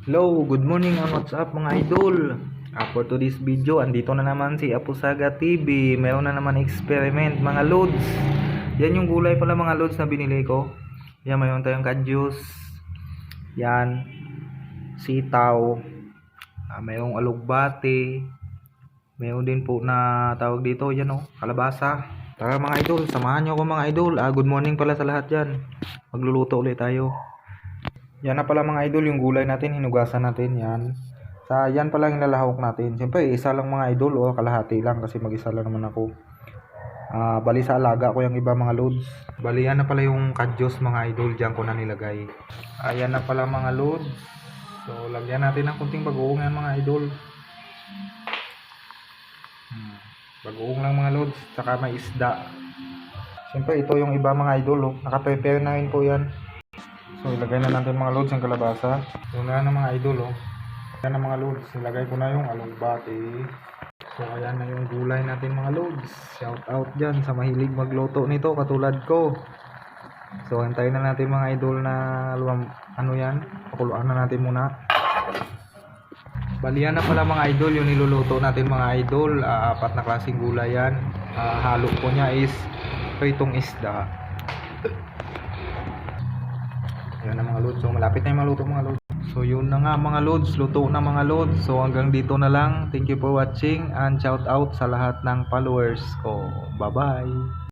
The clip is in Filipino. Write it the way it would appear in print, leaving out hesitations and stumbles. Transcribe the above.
Hello, good morning and what's up mga idol. For today's video, andito na naman si Apusaga TV. Meron na naman experiment mga loads. Yan yung gulay pala mga loads na binili ko. Yan, mayroon tayong kadyus. Yan, sitaw. Mayroong alugbate. Mayroon din po na tawag dito, yan o, kalabasa. Tara mga idol, samahan nyo ako mga idol. Good morning pala sa lahat dyan. Magluluto ulit tayo. Yan na pala mga idol yung gulay natin, hinugasan natin yan. Yan pala yung lalahok natin. Siyempre isa lang mga idol o kalahati lang kasi mag-isa lang naman ako. Bali sa alaga ko yung iba mga loads. Bali yan na pala yung kadyos mga idol, diyan ko na nilagay. Ayan na pala mga loads. So lagyan natin ng kunting bagoong yan mga idol. Bagoong lang mga loads, saka may isda. Siyempre ito yung iba mga idol, naka-prepare na rin po yan. So ilagay na natin mga loads ang kalabasa. Yun na mga idol Ayan na mga loads, ilagay ko na yung alugbate. So ayan na yung gulay natin mga loads. Shout out dyan sa mahilig magluto nito katulad ko. So hintayin na natin mga idol na pakuluan na natin muna. Balian na pala mga idol yung niluluto natin mga idol. Apat na klaseng gulay yan. Halo ko niya is pritong isda. Yan na mga loads. So malapit na yung maluto mga loads. So yun na nga mga loads. Luto na mga loads. So hanggang dito na lang. Thank you for watching and shout out sa lahat ng followers ko. Bye bye.